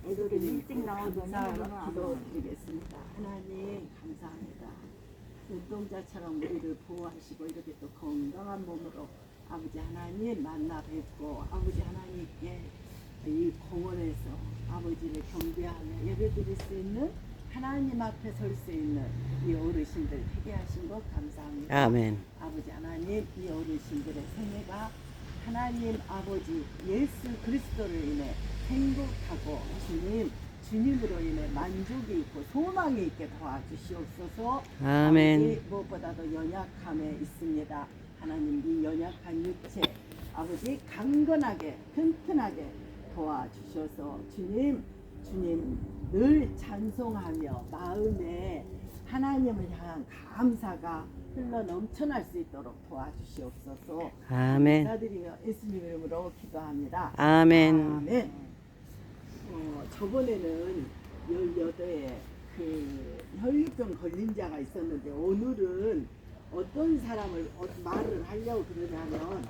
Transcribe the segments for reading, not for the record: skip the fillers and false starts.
애들이 일찍 나오거나 기도드리겠습니다. 하나님 감사합니다. 눈동자처럼 우리를 보호하시고 이렇게 또 건강한 몸으로 아버지 하나님 만나 뵙고 아버지 하나님께 이 공원에서 아버지를 경배하며 예배드릴 수 있는 하나님 앞에 설 수 있는 이 어르신들 되게 하신 것 감사합니다. 아멘. 아버지 하나님 이 어르신들의 생애가 하나님 아버지 예수 그리스도를 인해 행복하고 주님으로 인해 만족이 있고 소망이 있게 도와주시옵소서. 아멘. 아버지 무엇보다도 연약함에 있습니다. 하나님 이 연약한 육체 아버지 강건하게 튼튼하게 도와주셔서 주님 늘 찬송하며 마음에 하나님을 향한 감사가 흘러 넘쳐날 수 있도록 도와주시옵소서. 아멘. 감사드리며 예수님 이름으로 기도합니다. 아멘. 아멘. 저번에는 18에 그 혈류병 걸린 자가 있었는데 오늘은 어떤 사람을 말을 하려고 그러냐면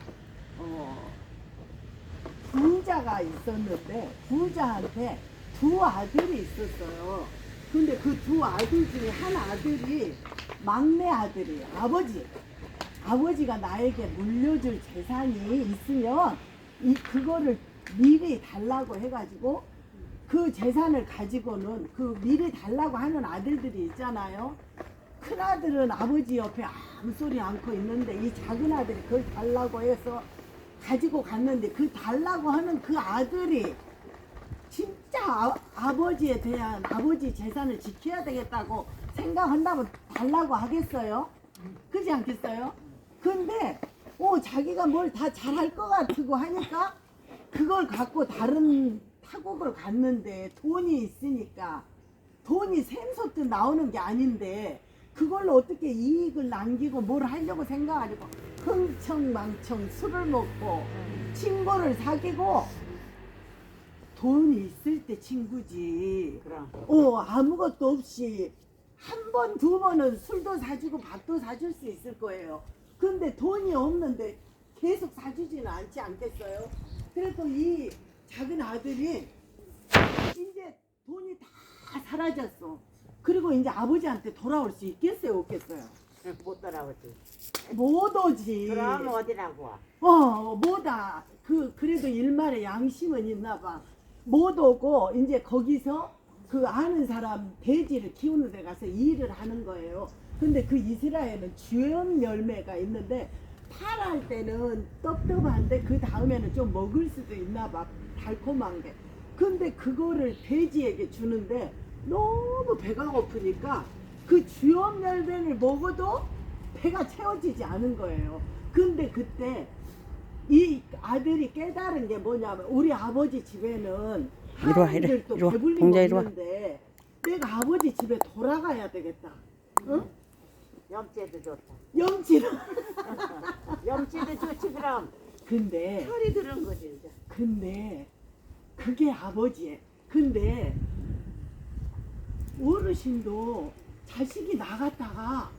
부자가 있었는데 부자한테 두 아들이 있었어요. 근데 그 두 아들 중에 한 아들이 막내 아들이 아버지가 나에게 물려줄 재산이 있으면 그거를 미리 달라고 해가지고 그 재산을 가지고는 그 미리 달라고 하는 아들들이 있잖아요. 큰 아들은 아버지 옆에 아무 소리 않고 있는데 이 작은 아들이 그걸 달라고 해서 가지고 갔는데 그 달라고 하는 그 아들이 진짜 아버지에 대한 아버지 재산을 지켜야 되겠다고 생각한다면 달라고 하겠어요? 그렇지 않겠어요? 근데 자기가 뭘 다 잘할 것 같고 하니까 그걸 갖고 다른 타국을 갔는데 돈이 있으니까 돈이 샘솟듯 나오는 게 아닌데 그걸로 어떻게 이익을 남기고 뭘 하려고 생각하려고 흥청망청 술을 먹고 친구를 사귀고 돈이 있을 때 친구지. 그럼. 아무것도 없이 한 번, 두 번은 술도 사주고 밥도 사줄 수 있을 거예요. 근데 돈이 없는데 계속 사주지는 않지 않겠어요? 그래서 이 작은 아들이 이제 돈이 다 사라졌어. 그리고 이제 아버지한테 돌아올 수 있겠어요, 없겠어요? 못 돌아오지. 못 오지. 그럼 어디라고 와? 뭐다. 그래도 일말의 양심은 있나 봐. 못 오고 이제 거기서 그 아는 사람 돼지를 키우는 데 가서 일을 하는 거예요. 근데 그 이스라엘은 주염 열매가 있는데 파랄 때는 떡떡한데 그 다음에는 좀 먹을 수도 있나 봐. 달콤한 게. 근데 그거를 돼지에게 주는데 너무 배가 고프니까 그 주염 열매를 먹어도 배가 채워지지 않은 거예요. 근데 그때 이 아들이 깨달은 게 뭐냐면 우리 아버지 집에는 하나님들도 배불리고 있는데 내가 아버지 집에 돌아가야 되겠다. 응? 염치도 좋다. 염치는 염치도 좋지 그럼. 근데 철이 들은 거지 이제. 근데 그게 아버지의. 근데 어르신도 자식이 나갔다가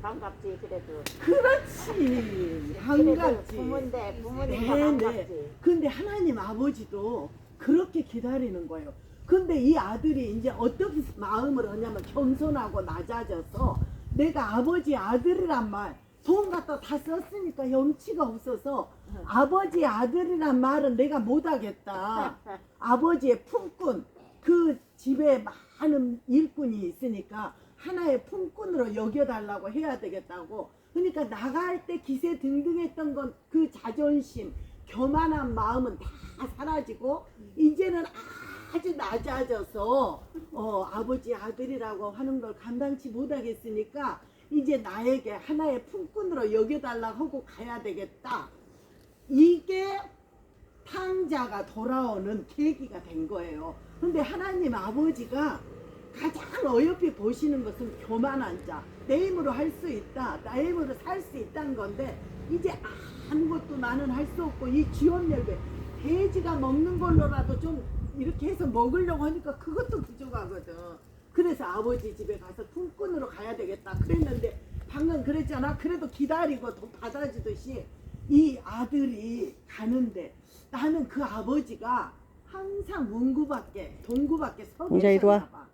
반갑지 그래도. 그렇지 그래도 반갑지. 부모니까 네. 반갑지. 근데 하나님 아버지도 그렇게 기다리는 거예요. 근데 이 아들이 이제 어떻게 마음을 하냐면 겸손하고 낮아져서 내가 아버지 아들이란 말 돈 갖다 다 썼으니까 염치가 없어서 아버지 아들이란 말은 내가 못하겠다. 아버지의 품꾼 그 집에 많은 일꾼이 있으니까 하나의 품꾼으로 여겨달라고 해야 되겠다고. 그러니까 나갈 때 기세 등등했던 건 그 자존심 교만한 마음은 다 사라지고 이제는 아주 낮아져서 아버지 아들이라고 하는 걸 감당치 못하겠으니까 이제 나에게 하나의 품꾼으로 여겨달라고 하고 가야 되겠다. 이게 탕자가 돌아오는 계기가 된 거예요. 근데 하나님 아버지가 가장 어여삐 보시는 것은 교만한 자, 내 힘으로 할 수 있다, 내 힘으로 살 수 있다는 건데 이제 아무것도 나는 할 수 없고 이 주염 열매 돼지가 먹는 걸로라도 좀 이렇게 해서 먹으려고 하니까 그것도 부족하거든. 그래서 아버지 집에 가서 품꾼으로 가야 되겠다 그랬는데 방금 그랬잖아. 그래도 기다리고 돈 받아주듯이 이 아들이 가는데 나는 그 아버지가 항상 동구밖에 서 이제 이리 와. 계셨나 봐.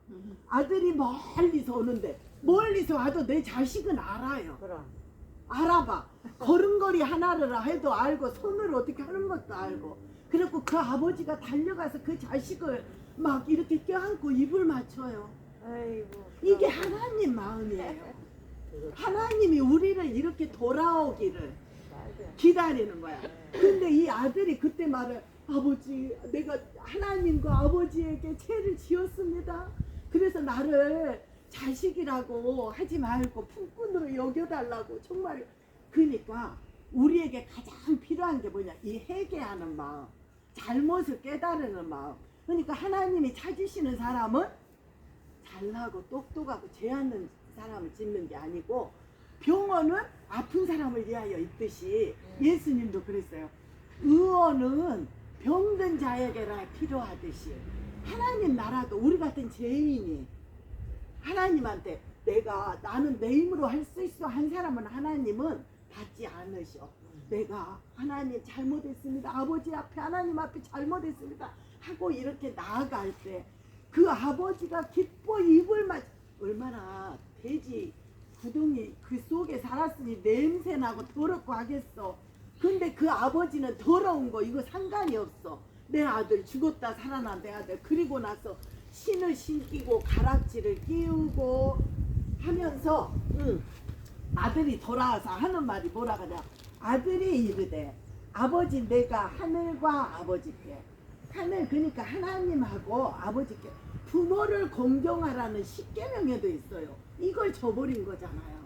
아들이 멀리서 오는데 멀리서 와도 내 자식은 알아요. 그럼. 알아봐. 걸음걸이 하나를 해도 알고 손을 어떻게 하는 것도 알고. 그래갖고 그 아버지가 달려가서 그 자식을 막 이렇게 껴안고 입을 맞춰요. 아이고. 이게 하나님 마음이에요. 하나님이 우리를 이렇게 돌아오기를 기다리는 거야. 근데 이 아들이 그때 말을 아버지 내가 하나님과 아버지에게 죄를 지었습니다. 그래서 나를 자식이라고 하지 말고 품꾼으로 여겨달라고 정말. 그러니까 우리에게 가장 필요한 게 뭐냐, 이 회개하는 마음, 잘못을 깨달으는 마음. 그러니까 하나님이 찾으시는 사람은 잘나고 똑똑하고 죄 않는 사람을 짓는 게 아니고 병원은 아픈 사람을 위하여 있듯이 예수님도 그랬어요. 의원은 병든 자에게라 필요하듯이 하나님 나라도 우리 같은 죄인이 하나님한테 나는 내 힘으로 할 수 있어 한 사람은 하나님은 받지 않으셔. 내가 하나님 잘못했습니다. 아버지 앞에 하나님 앞에 잘못했습니다 하고 이렇게 나아갈 때 그 아버지가 기뻐 입을 맞 얼마나 돼지 구덩이 그 속에 살았으니 냄새나고 더럽고 하겠어. 근데 그 아버지는 더러운 거 이거 상관이 없어. 내 아들 죽었다 살아난 내 아들. 그리고 나서 신을 신기고 가락지를 끼우고 하면서 아들이 돌아와서 하는 말이 뭐라 그러냐. 아들이 이르되 아버지 내가 하늘과 아버지께 하늘 그러니까 하나님하고 아버지께 부모를 공경하라는 십계명에도 있어요. 이걸 저버린 거잖아요.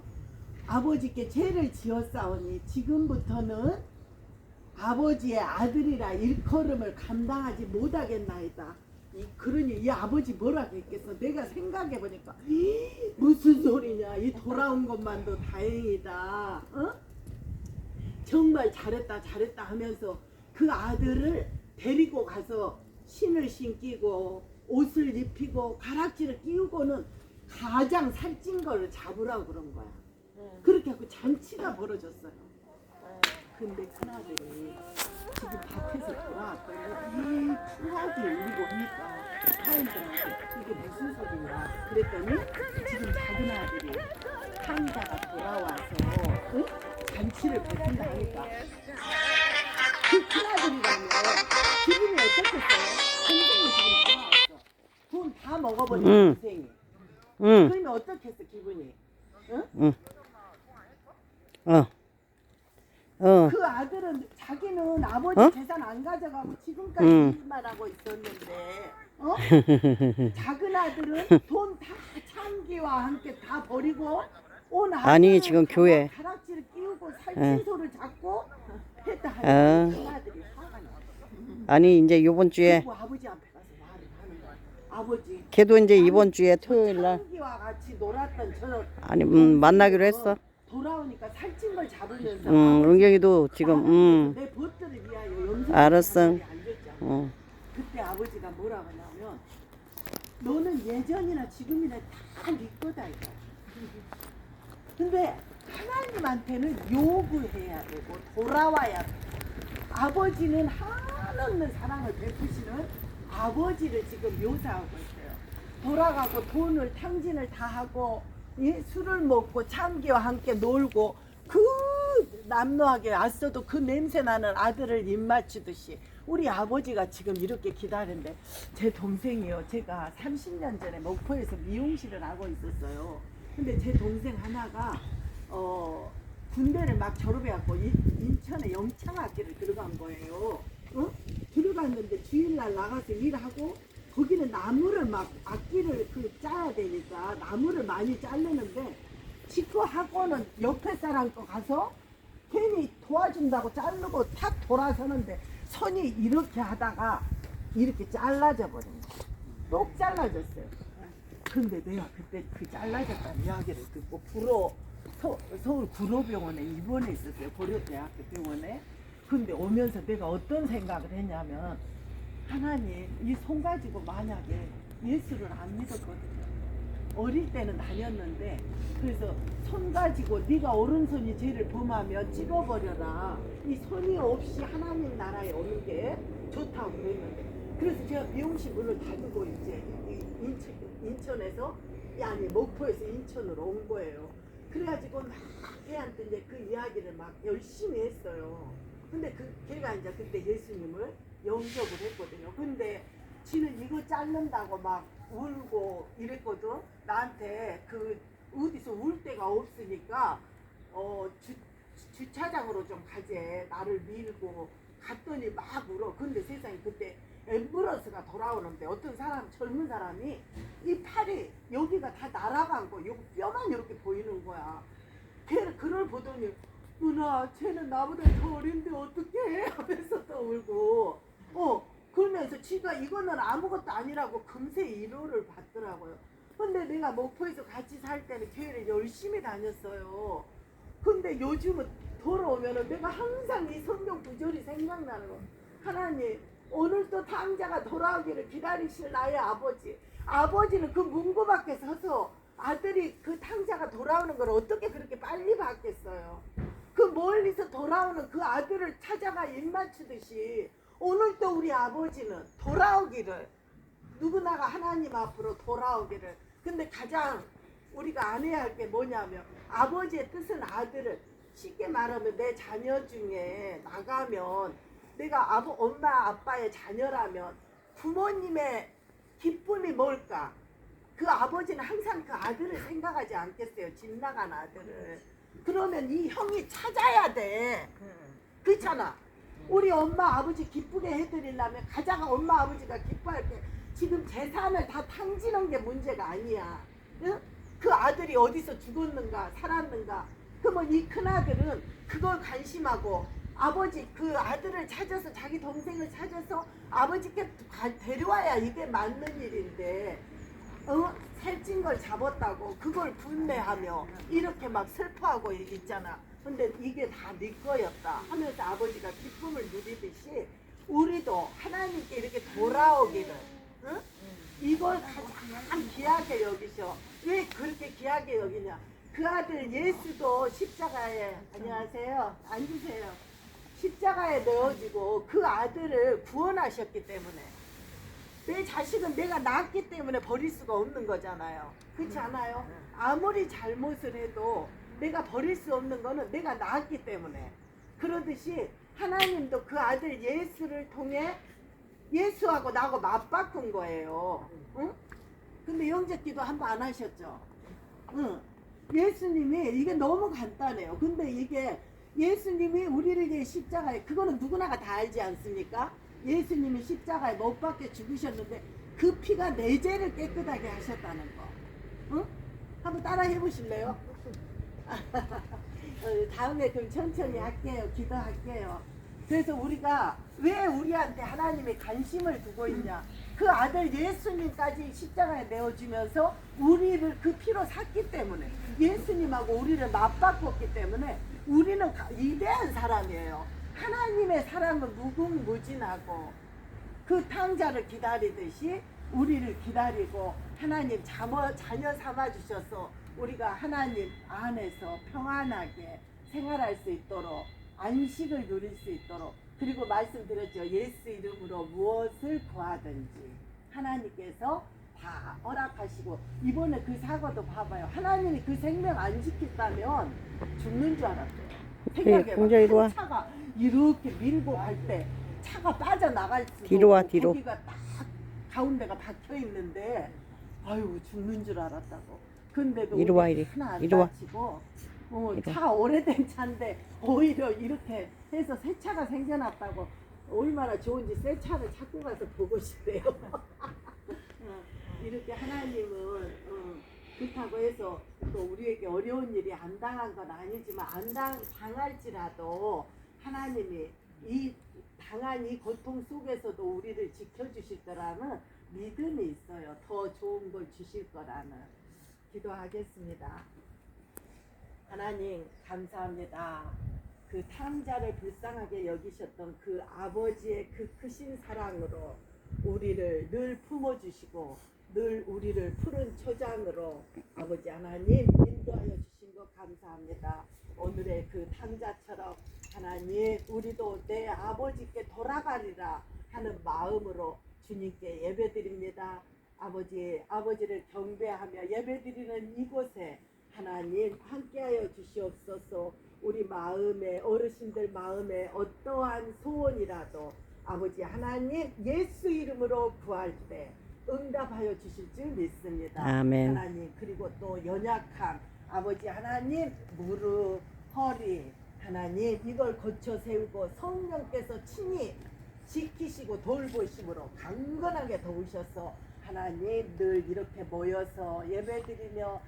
아버지께 죄를 지었사오니 지금부터는 아버지의 아들이라 일컬음을 감당하지 못하겠나이다. 그러니 이 아버지 뭐라고 했겠어. 내가 생각해 보니까 무슨 소리냐. 이 돌아온 것만도 다행이다. 어? 정말 잘했다 하면서 그 아들을 데리고 가서 신을 신기고 옷을 입히고 가락지를 끼우고는 가장 살찐 걸 잡으라고 그런 거야. 그렇게 하고 잔치가 벌어졌어요. 근데 큰아들이 지금 밭에서 돌아왔더니 이 풍악이 울리고 하니까 하인들한테 이게 무슨 소리냐 그랬더니 지금 작은 아들이 상자가 돌아와서 응? 잔치를 베푼다 하니까 그 큰아들이라면 기분이 어떻겠어요? 동생이 지금 돌아왔어. 돈 다 먹어버린 동생이. 그러면 어떻겠어 기분이? 응? 그 아들은 자기는 아버지 재산 안 가져가고 지금까지 일만 하고 있었는데 작은 아들은 돈 다 참기와 함께 다 버리고 온 아니, 지금 교회. 가락지를 끼우고 살찐소를 잡고 했다 하니까 큰 아들이 화가 나. 아니 이제 이번 주에 그리고 아버지 앞에 가서 말을 하는 거야. 아버지 걔도 이제 이번 주에 토요일 날 참기와 같이 놀았던 저 아니 만나기로 했어. 돌아오니까 살찐 걸 잡으면서 은경이도 지금 내 벗들을 위하여 염소 알았어. 그때 아버지가 뭐라 하냐면 너는 예전이나 지금이나 다 네 거다 이거. 근데 하나님한테는 요구해야 되고 돌아와야 돼. 아버지는 한없는 사랑을 베푸시는 아버지를 지금 묘사하고 있어요. 돌아가고 돈을 탕진을 다 하고 술을 먹고 참기와 함께 놀고 그 남노하게 왔어도 그 냄새 나는 아들을 입맞추듯이 우리 아버지가 지금 이렇게 기다리는데 제 동생이요. 제가 30년 전에 목포에서 미용실을 하고 있었어요. 근데 제 동생 하나가 군대를 막 졸업해갖고 인천에 영창학교를 들어간 거예요. 들어갔는데 주일날 나가서 일하고 거기는 나무를 막 악기를 짜야 되니까 나무를 많이 자르는데 직구하고는 옆에 사람 거 가서 괜히 도와준다고 자르고 탁 돌아서는데 선이 이렇게 하다가 이렇게 잘라져 버린 거야. 똑 잘라졌어요. 근데 내가 그때 그 잘라졌다는 이야기를 듣고 서울 구로병원에 입원해 있었어요. 고려대학교 병원에. 근데 오면서 내가 어떤 생각을 했냐면 하나님 이 손 가지고 만약에 예수를 안 믿었거든요. 어릴 때는 다녔는데 그래서 손 가지고 네가 오른손이 죄를 범하면 찍어버려라. 이 손이 없이 하나님 나라에 오는 게 좋다고 그랬는데 그래서 제가 미용실 문을 닫고 이제 인천에서 아니 목포에서 인천으로 온 거예요. 그래가지고 막 걔한테 이제 그 이야기를 막 열심히 했어요. 근데 걔가 이제 그때 예수님을 영접을 했거든요. 근데 지는 이거 자른다고 막 울고 이랬거든. 나한테 그 어디서 울 데가 없으니까 주차장으로 좀 가재. 나를 밀고 갔더니 막 울어. 근데 세상에 그때 앰뷸런스가 돌아오는데 어떤 사람 젊은 사람이 이 팔이 여기가 다 날아간 거 여기 뼈만 이렇게 보이는 거야. 걔를 그걸 보더니 누나 쟤는 나보다 더 어린데 어떡해 하면서 또 울고 그러면서 지가 이거는 아무것도 아니라고 금세 위로를 받더라고요. 근데 내가 목포에서 같이 살 때는 교회를 열심히 다녔어요. 근데 요즘은 돌아오면은 내가 항상 이 성경 구절이 생각나는 거. 하나님 오늘도 탕자가 돌아오기를 기다리실 나의 아버지. 아버지는 그 문고 밖에 서서 아들이 그 탕자가 돌아오는 걸 어떻게 그렇게 빨리 봤겠어요. 그 멀리서 돌아오는 그 아들을 찾아가 입 맞추듯이 오늘도 우리 아버지는 돌아오기를 누구나가 하나님 앞으로 돌아오기를. 근데 가장 우리가 안 해야 할 게 뭐냐면 아버지의 뜻은 아들을 쉽게 말하면 내 자녀 중에 나가면 내가 엄마 아빠의 자녀라면 부모님의 기쁨이 뭘까? 그 아버지는 항상 그 아들을 생각하지 않겠어요. 집 나간 아들을. 그러면 이 형이 찾아야 돼. 그렇잖아. 우리 엄마 아버지 기쁘게 해드리려면 가장 엄마 아버지가 기뻐할 때 지금 재산을 다 탕지는 게 문제가 아니야. 응? 그 아들이 어디서 죽었는가 살았는가. 그러면 이 큰아들은 그걸 관심하고 아버지 그 아들을 찾아서 자기 동생을 찾아서 아버지께 데려와야 이게 맞는 일인데 살찐 걸 잡았다고 그걸 분내하며 이렇게 막 슬퍼하고 있잖아. 근데 이게 다 네 거였다 하면서 아버지가 기쁨을 누리듯이 우리도 하나님께 이렇게 돌아오기를 응? 이걸 가장 귀하게 여기셔. 왜 그렇게 귀하게 여기냐. 그 아들 예수도 십자가에 안녕하세요 앉으세요. 십자가에 넣어지고 그 아들을 구원하셨기 때문에 내 자식은 내가 낳았기 때문에 버릴 수가 없는 거잖아요. 그렇지 않아요? 아무리 잘못을 해도 내가 버릴 수 없는 거는 내가 낳았기 때문에. 그러듯이 하나님도 그 아들 예수를 통해 예수하고 나하고 맞바꾼 거예요. 응? 근데 영접기도 한 번 안 하셨죠? 응. 예수님이 이게 너무 간단해요. 근데 이게 예수님이 우리를 위해 십자가에 그거는 누구나가 다 알지 않습니까? 예수님이 십자가에 못 박혀 죽으셨는데 그 피가 내 죄를 깨끗하게 하셨다는 거. 응? 한번 따라 해보실래요? 다음에 그럼 천천히 할게요. 기도할게요. 그래서 우리가 왜 우리한테 하나님이 관심을 두고 있냐. 그 아들 예수님까지 십자가에 내어주면서 우리를 그 피로 샀기 때문에 예수님하고 우리를 맞바꿨기 때문에 우리는 위대한 사람이에요. 하나님의 사랑은 무궁무진하고 그 탕자를 기다리듯이 우리를 기다리고 하나님 자녀 삼아 주셔서 우리가 하나님 안에서 평안하게 생활할 수 있도록 안식을 누릴 수 있도록 그리고 말씀드렸죠. 예수 이름으로 무엇을 구하든지 하나님께서 다 허락하시고 이번에 그 사고도 봐봐요. 하나님이 그 생명 안 지켰다면 죽는 줄 알았어요. 생각해봐. 한 차가 이렇게 밀고 갈 때 차가 빠져나갈 수도 뒤로 와, 없고 뒤로. 거기가 딱 가운데가 박혀 있는데 아유 죽는 줄 알았다고. 근데도 이리 와, 이리. 하나 안 이리 와. 다치고 이리 차가 오래된 차인데 오히려 이렇게 해서 새 차가 생겨났다고 얼마나 좋은지 새 차를 찾고 가서 보고 싶대요. 이렇게 하나님은 그렇다고 해서 또 우리에게 어려운 일이 안 당한 건 아니지만 안 당할지라도 하나님이 이 당한 이 고통 속에서도 우리를 지켜주실 거라는 믿음이 있어요. 더 좋은 걸 주실 거라는. 기도하겠습니다. 하나님 감사합니다. 그 탕자를 불쌍하게 여기셨던 그 아버지의 그 크신 사랑으로 우리를 늘 품어주시고 늘 우리를 푸른 초장으로 아버지 하나님 인도하여 주신 것 감사합니다. 오늘의 그 탕자처럼 하나님 우리도 내 아버지께 돌아가리라 하는 마음으로 주님께 예배드립니다. 아버지를 경배하며 예배드리는 이곳에 하나님 함께하여 주시옵소서. 우리 마음에 어르신들 마음에 어떠한 소원이라도 아버지 하나님 예수 이름으로 구할 때 응답하여 주실 줄 믿습니다. 아멘. 하나님 그리고 또 연약함 아버지 하나님 무릎 허리 하나님 이걸 고쳐 세우고 성령께서 친히 지키시고 돌보심으로 강건하게 도우셔서 하나님 늘 이렇게 모여서 예배드리며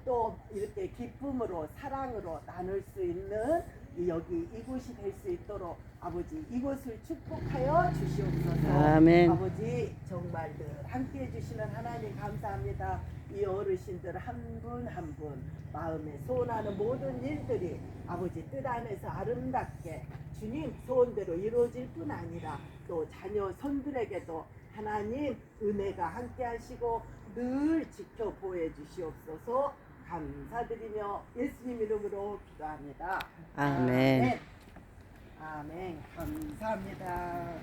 또 이렇게 기쁨으로 사랑으로 나눌 수 있는 여기 이곳이 될 수 있도록 아버지 이곳을 축복하여 주시옵소서. 아멘. 아버지 정말 늘 함께 해주시는 하나님 감사합니다. 이 어르신들 한 분 한 분 마음에 소원하는 모든 일들이 아버지 뜻 안에서 아름답게 주님 소원대로 이루어질 뿐 아니라 또 자녀 손들에게도 하나님 은혜가 함께 하시고 늘 지켜보해 주시옵소서. 감사드리며 예수님 이름으로 기도합니다. 아멘. 아멘. 감사합니다.